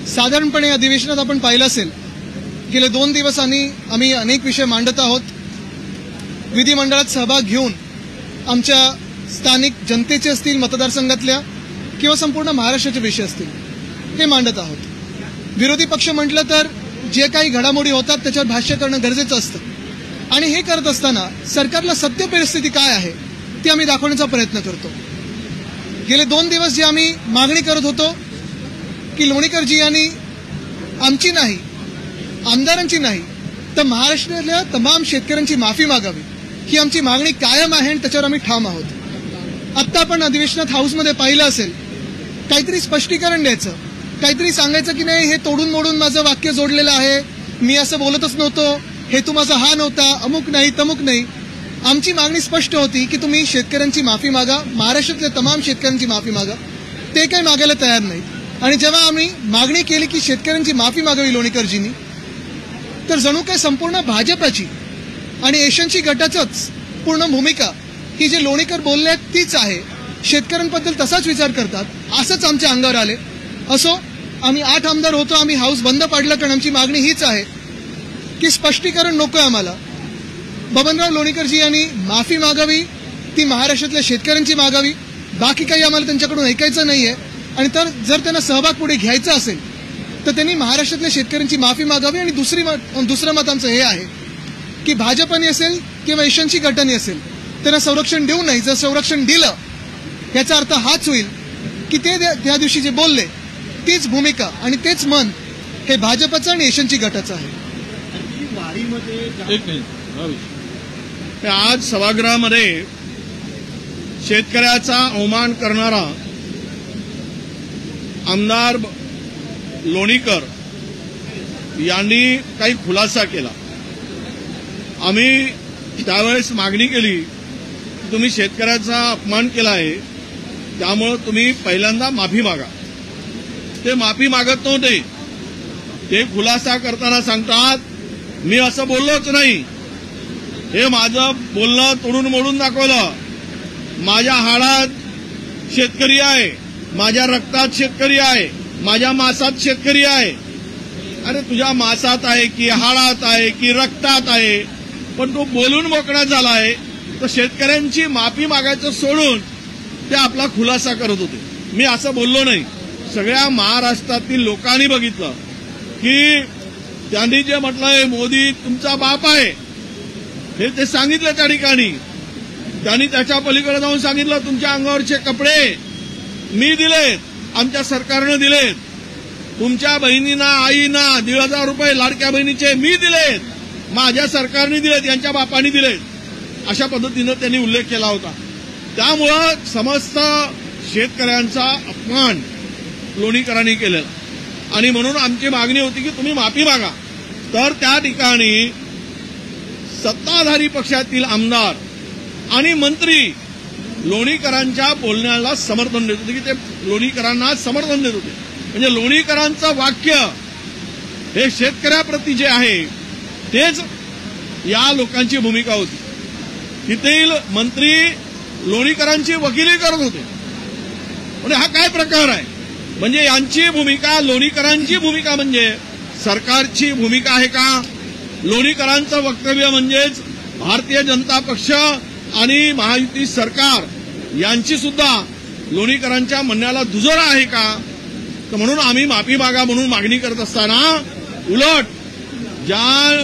साधारणपणे अधिवेशनात आपण पाहिलं असेल गेले 2 दिवस आम्ही अनेक विषय मांडत आहोत. विधिमंडळात सहभाग घेऊन आमच्या स्थानिक जनतेचे असतील, मतदारसंघातल्या किंवा संपूर्ण महाराष्ट्राचे विषय असतील हे मांडत आहोत. विरोधी पक्ष म्हटलं तर जे काही घडामोडी होतात त्याच्यावर भाष्य करणं गरजेचं असतं आणि हे करत असताना सरकारला सत्य परिस्थिती काय आहे ती आम्ही दाखवण्याचा प्रयत्न करतो. गेले 2 दिवस जे आम्ही मागणी करत होतो की लोणीकरजी यांनी आमची नाही, आमदारांची नाही तर महाराष्ट्रातल्या तमाम शेतकऱ्यांची माफी मागावी ही आमची मागणी कायम आहे आणि त्याच्यावर आम्ही ठाम आहोत. आत्ता आपण अधिवेशनात हाऊसमध्ये पाहिलं असेल काहीतरी स्पष्टीकरण द्यायचं, काहीतरी सांगायचं की नाही हे तोडून मोडून माझं वाक्य जोडलेलं आहे, मी असं बोलतच नव्हतो, हेतू माझा हा नव्हता, अमुक नाही तमुक नाही. आमची मागणी स्पष्ट होती की तुम्ही शेतकऱ्यांची माफी मागा, महाराष्ट्रातल्या तमाम शेतकऱ्यांची माफी मागा. ते काही मागायला तयार नाहीत आणि जेव्हा आम्ही मागणी केली की शेतकऱ्यांची माफी मागावी लोणीकरजींनी तर जणू काय संपूर्ण भाजपची आणि एशियनची गटाचंच पूर्ण भूमिका ही जे लोणीकर बोलले तीच आहे, शेतकऱ्यांबद्दल तसाच विचार करतात असंच आमच्या अंगावर आले. असो, आम्ही 8 आमदार होतो, आम्ही हाऊस बंद पाडलं कारण आमची मागणी हीच आहे की स्पष्टीकरण नकोय आम्हाला. बबनराव लोणीकरजी यांनी माफी मागावी, ती महाराष्ट्रातल्या शेतकऱ्यांची मागावी, बाकी काही आम्हाला त्यांच्याकडून ऐकायचं नाहीये. आणि तर जर त्यांना सहभाग पुढे घ्यायचा असेल तर त्यांनी महाराष्ट्रातल्या शेतकऱ्यांची माफी मागावी. आणि दुसरं मत आमचं हे आहे की भाजपने असेल किंवा एशियनची गटाने असेल त्यांना संरक्षण देऊ नये. जर संरक्षण दिलं याचा अर्थ हाच होईल की ते त्या दिवशी जे बोलले तीच भूमिका आणि तेच मन हे भाजपचं आणि एशियनची गटाचं आहे. आज सभागृहामध्ये शेतकऱ्याचा अवमान करणारा आमदार लोणीकर यांनी काही खुलासा केला. आम्ही त्यावेळेस मागणी केली की तुम्ही शेतकऱ्याचा अपमान केला आहे त्यामुळे तुम्ही पहिल्यांदा माफी मागा. ते माफी मागत नव्हते. ते खुलासा करताना सांगतात मी असं बोललोच नाही, हे माझं बोलणं तोडून मोडून दाखवलं. माझ्या हाडात शेतकरी आहे, माझ्या रक्तात शेतकरी आहे, माझ्या मांसात शेतकरी आहे. अरे तुझ्या मांसात आहे की हाडात आहे की रक्तात आहे, पण तो बोलून मोकळा झालाय. तर शेतकऱ्यांची माफी मागायचं सोडून ते आपला खुलासा करत होते. मी असं बोललो नाही. सगळ्या महाराष्ट्रातील लोकांनी बघितलं की त्यांनी जे म्हटलंय मोदी तुमचा बाप आहे हे ते सांगितलं त्या ठिकाणी. त्यांनी त्याच्या पलीकडे जाऊन सांगितलं तुमच्या अंगावरचे कपडे मी दिलेत, आमच्या सरकारनं दिलेत, तुमच्या बहिणींना आईना 1,500 रुपये लाडक्या बहिणीचे मी दिलेत, माझ्या सरकारने दिलेत, यांच्या बापांनी दिलेत. अशा पद्धतीनं त्यांनी उल्लेख केला होता. त्यामुळं समस्त शेतकऱ्यांचा अपमान लोणीकरांनी केलेला आणि म्हणून आमची मागणी होती की तुम्ही माफी मागा. तर त्या ठिकाणी सत्ताधारी पक्षातील आमदार आणि मंत्री लोणीकरांच्या बोलण्याला समर्थन देत होते की ते लोणीकरांना समर्थन देत होते. म्हणजे लोणीकरांचं वाक्य हे शेतकऱ्याप्रती जे आहे तेच या लोकांची भूमिका होती. तिथील मंत्री लोणीकरांची वकिली करत होते. म्हणजे हा काय प्रकार आहे? म्हणजे यांची भूमिका, लोणीकरांची भूमिका म्हणजे सरकारची भूमिका आहे का? लोणीकरांचं वक्तव्य म्हणजेच भारतीय जनता पक्ष आणि महायुती सरकार यांची सुद्धा लोणीकरांच्या म्हणण्याला दुजोरा आहे का? तर म्हणून आम्ही माफी मागा म्हणून मागणी करत असताना उलट ज्या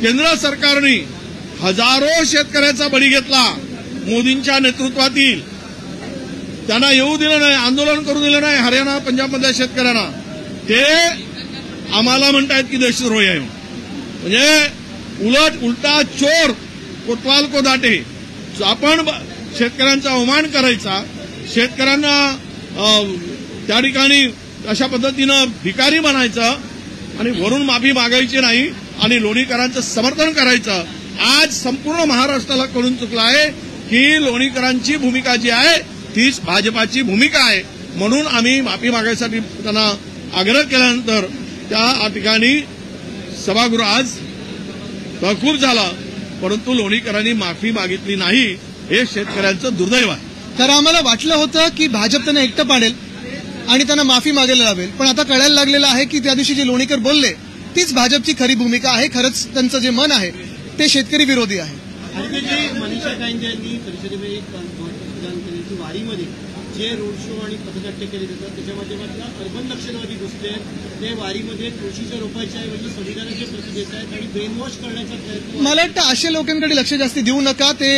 केंद्र सरकारने हजारो शेतकऱ्याचा बळी घेतला मोदींच्या नेतृत्वातील, त्यांना येऊ दिलं नाही, आंदोलन करू दिलं नाही हरियाणा पंजाबमधल्या शेतकऱ्यांना, ते आम्हाला म्हणतायत की देशद्रोही आहे. म्हणजे उलटा चोर कोतवाल को दाटे. आपण शेतकऱ्यांचा अवमान करायचा, शेतकऱ्यांना त्या ठिकाणी अशा पद्धतीनं भिकारी म्हणायचं आणि वरून माफी मागायची नाही आणि लोणीकरांचं समर्थन करायचं. आज संपूर्ण महाराष्ट्राला कळून चुकलं आहे की लोणीकरांची भूमिका जी आहे तीच भाजपाची भूमिका आहे. म्हणून आम्ही माफी मागायसाठी त्यांना आग्रह केल्यानंतर त्या ठिकाणी सभागृह आज तहकूब झाला, परंतु लोणीकरांनी माफी मागितली नाही. हे शेतकऱ्यांचं दुर्दैव आहे. तर आम्हाला वाटलं होतं की भाजप त्यांना एकटं पाडेल आणि त्यांना माफी मागायला लावेल. पण आता कळायला लागलेलं आहे की त्या दिवशी जे लोणीकर बोलले तीच भाजपची खरी भूमिका आहे. खरंच त्यांचं जे मन आहे ते शेतकरी विरोधी आहे. आणि जे मनीषा कायंदे यांनी परिषदेमध्ये एक मतदान केले की वारीमध्ये जे रोड शो आणि पथनाट्य केले जातात त्याच्या माध्यमातून अर्बन नक्षलवादी घुसले आहेत. ते वारीमध्ये तुळशीच्या रोपाच्या ऐवजी संविधानाचे प्रती देत आहेत आणि ब्रेन वॉश करण्याचा प्रयत्न. मला वाटतं अशा लोकांकडे लक्ष जास्त देऊ नका. ते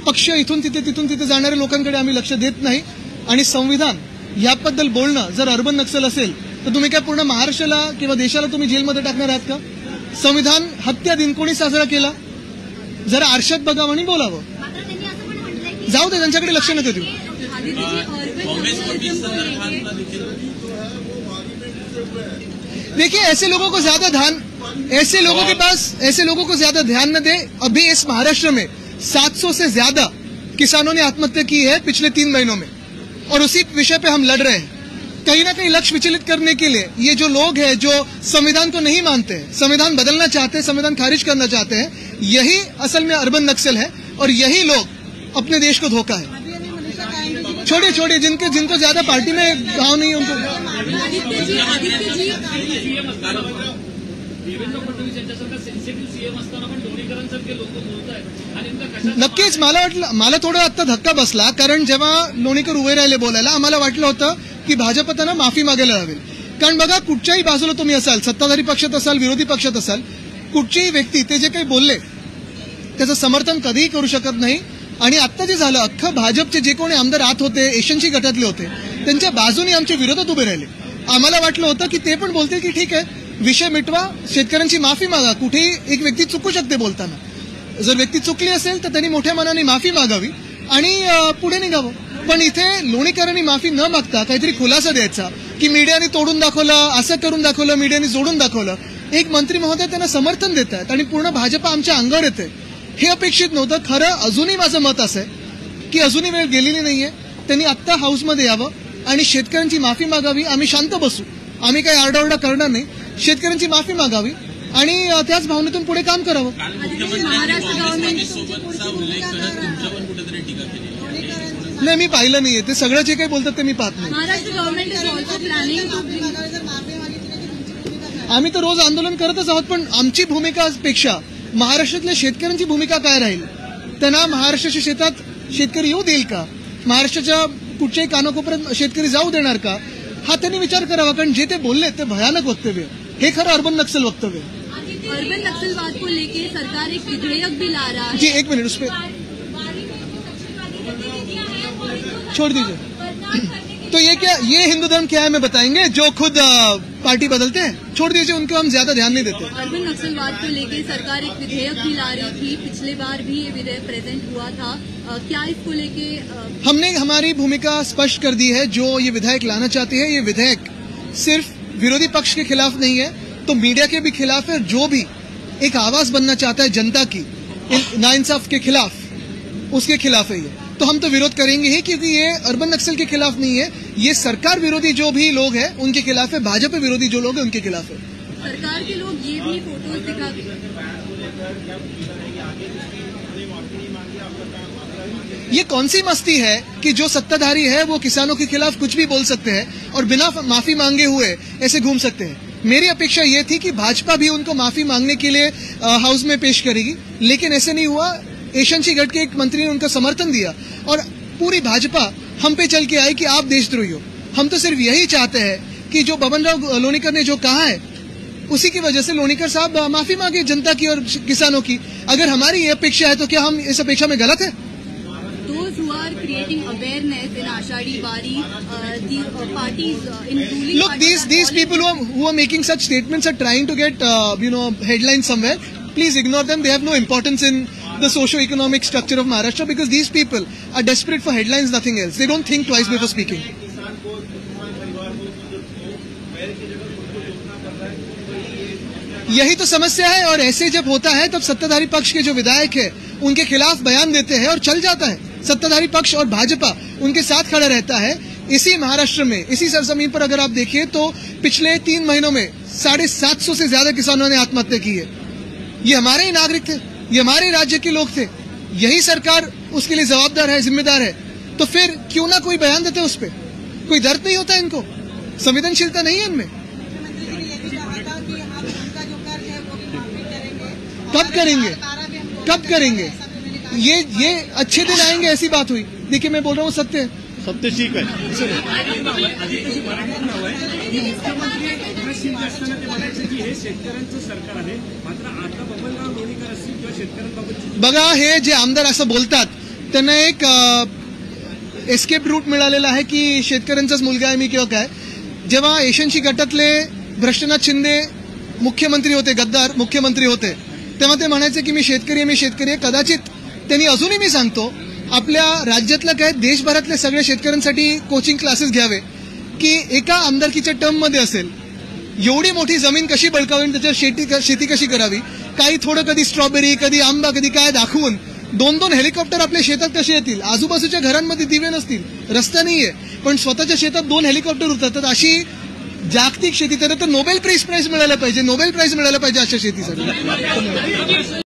पक्ष इथून तिथे जाणाऱ्या लोकांकडे आम्ही लक्ष देत नाही. आणि संविधान याबद्दल बोलणं जर अर्बन नक्सल असेल तर तुम्ही काय पूर्ण महाराष्ट्राला किंवा देशाला तुम्ही जेलमध्ये टाकणार आहात का? संविधान हत्या दिन कोणी साजरा केला? जरा आरशात बघावं आणि बोलावं. जाऊ दे, त्यांच्याकडे लक्ष नका देऊ. देखिए ऐसे लोगों को ज्यादा ध्यान न दे. अभी इस महाराष्ट्र में 700 से ज्यादा किसानों ने आत्महत्या की है पिछले 3 महीनों में और उसी विषय पे हम लड़ रहे हैं. कहीं ना कहीं लक्ष्य विचलित करने के लिए ये जो लोग हैं जो संविधान को नहीं मानते हैं, संविधान बदलना चाहते हैं, संविधान खारिज करना चाहते हैं, यही असल में अर्बन नक्सल है और यही लोग अपने देश को धोखा है. छोड़िए जिनको ज्यादा पार्टी में गाँव नहीं है उनको. नक्कीच मला थोडं आता धक्का बसला. कारण जेव्हा लोणीकर उभे राहिले बोलायला आम्हाला वाटलं होतं की भाजप त्यांना माफी मागायला हवी. कारण बघा कुठच्याही बाजूला तुम्ही असाल, सत्ताधारी पक्षात असाल, विरोधी पक्षात असाल, कुठचीही व्यक्ती ते जे काही बोलले त्याचं समर्थन कधीही करू शकत नाही. आणि आता जे झालं अख्खं भाजपचे जे कोणी आमदार आत होते, एशनशी गटातले होते, त्यांच्या बाजूने आमच्या विरोधात उभे राहिले. आम्हाला वाटलं होतं की ते पण बोलतील की ठीक आहे विषय मिटवा, शेतकऱ्यांची माफी मागा. कुठेही एक व्यक्ती चुकू शकते बोलताना. जर व्यक्ती चुकली असेल तर त्यांनी मोठ्या मनाने माफी मागावी आणि पुढे निघावं. पण इथे लोणीकरांनी माफी न मागता काहीतरी खुलासा द्यायचा की मीडियाने तोडून दाखवलं, असं करून दाखवलं, मीडियाने जोडून दाखवलं. एक मंत्री महोदय त्यांना समर्थन देत आहेत आणि पूर्ण भाजप आमच्या अंगावर येते हे अपेक्षित नव्हतं. खरं अजूनही माझं मत असं आहे की अजूनही वेळ गेलेली नाहीये. त्यांनी आत्ता हाऊसमध्ये यावं आणि शेतकऱ्यांची माफी मागावी. आम्ही शांत बसू, आम्ही काही आरडाओरडा करणार नाही. शेतकऱ्यांची माफी मागावी आणि त्याच भावनेतून पुढे काम करावं. नाही मी पाहिलं नाहीये ते सगळं जे काही बोलतात ते मी पाहत नाही. आम्ही तर रोज आंदोलन करतच आहोत. पण आमची भूमिकापेक्षा महाराष्ट्रातल्या शेतकऱ्यांची भूमिका काय राहील? त्यांना महाराष्ट्राच्या शेतात शेतकरी येऊ देईल का? महाराष्ट्राच्या कुठच्याही कानाकोपऱ्यात शेतकरी जाऊ देणार का? हा त्यांनी विचार करावा. कारण जे ते बोलले ते भयानक वक्तव्य, हे खरं अर्बन नक्सल वक्तव्य. अर्बन नक्सलवाद को लेके सरकार एक विधेयक भी ला रहा है. जी एक मिनट, उस पर छोड़ दीजिए. तो ये हिंदू धर्म क्या है हमें बताएंगे जो खुद पार्टी बदलते हैं? छोड़ दीजिए उनको, हम ज्यादा ध्यान नहीं देते. अर्बन नक्सलवाद को लेके सरकार एक विधेयक भी ला रही थी. पिछले बार भी ये विधेयक प्रेजेंट हुआ था. क्या इसको लेके हमने हमारी भूमिका स्पष्ट कर दी है. जो ये विधेयक लाना चाहती है, ये विधेयक सिर्फ विरोधी पक्ष के खिलाफ नहीं है तो मीडिया के भी खिलाफ है. जो भी एक आवाज बनना चाहता है जनता की नाइंसाफ के खिलाफ, उसके खिलाफ है ये. तो हम तो विरोध करेंगे ही क्योंकि ये अर्बन नक्सल के खिलाफ नहीं है. ये सरकार विरोधी जो भी लोग हैं उनके खिलाफ है. भाजपा विरोधी जो लोग हैं उनके खिलाफ है. सरकार के लोग ये भी फोटोज दिखा. ये कौन सी मस्ती है कि जो सत्ताधारी है वो किसानों के खिलाफ कुछ भी बोल सकते हैं और बिना माफी मांगे हुए ऐसे घूम सकते हैं. मेरी अपेक्षा ये थी कि भाजपा भी उनको माफी मांगने के लिए हाउस में पेश करेगी, लेकिन ऐसे नहीं हुआ. एशनशी गट के एक मंत्री ने उनका समर्थन दिया और पूरी भाजपा हम पे चल के आई कि आप देशद्रोही हो. हम तो सिर्फ यही चाहते हैं कि जो बबनराव लोणीकर ने जो कहा है उसी की वजह से लोणीकर साहब माफी मांगे जनता की और किसानों की. अगर हमारी ये अपेक्षा है तो क्या हम इस अपेक्षा में गलत है? Those who are creating awareness in Ashadi Wari, the parties in ruling. Look, these people who are making such statements are trying to get headlines somewhere. Please ignore them. They have no importance in the socio-economic structure of Maharashtra because these people are desperate for headlines, nothing else. They don't think twice before speaking. यही तो समस्या है. और ऐसे जब होता है तब सत्ताधारी पक्ष के जो विधायक है उनके खिलाफ बयान देते हैं और चल जाता है. सत्ताधारी पक्ष और भाजपा उनके साथ खड़ा रहता है. इसी महाराष्ट्र में, इसी सरजमीन पर अगर आप देखिए तो पिछले 3 महीनों में 750 से ज्यादा किसानों ने आत्महत्या की है. ये हमारे ही नागरिक थे, ये हमारे राज्य के लोग थे. यही सरकार उसके लिए जवाबदार है, जिम्मेदार है. तो फिर क्यों ना कोई बयान देते उस पर? कोई दर्द नहीं होता इनको? संवेदनशीलता नहीं है इनमें। कब करेंगे ये अच्छे दिन आएंगे, ऐसी बात हुई। देखिए मैं बोल रहा हूँ सत्य है। सत्य ठीक आहे. शेतकऱ्यांचं सरकार आहे, मात्र आता बबनराव लोणीकर असतील किंवा शेतकऱ्यांबाबत बघा, हे जे आमदार असं बोलतात त्यांना एक एस्केप रूट मिळालेला आहे की शेतकऱ्यांचाच मुलगा आहे मी किंवा काय. जेव्हा एशनशी गटातले भ्रष्टनाथ शिंदे मुख्यमंत्री होते, गद्दार मुख्यमंत्री होते, तेव्हा ते म्हणायचे की मी शेतकरी आहे. कदाचित त्यांनी अजूनही मी सांगतो आपल्या राज्यातल्या काय देशभरातल्या सगळ्या शेतकऱ्यांसाठी कोचिंग क्लासेस घ्यावे की एका आमदारकीच्या टर्ममध्ये असेल एवढी मोठी जमीन कशी बळकावी, त्याच्यावर शेती कशी करावी, काही थोडं कधी स्ट्रॉबेरी, कधी आंबा, कधी काय दाखवून 2-2 हेलिकॉप्टर आपल्या शेतात कसे येतील. आजूबाजूच्या घरांमध्ये दिवे नसतील, रस्ता नाहीये, पण स्वतःच्या शेतात 2 हेलिकॉप्टर उतरतात. अशी जागतिक शेती, तर नोबेल प्राइज मिळायला पाहिजे, नोबेल प्राइज मिळायला पाहिजे अशा शेतीसाठी.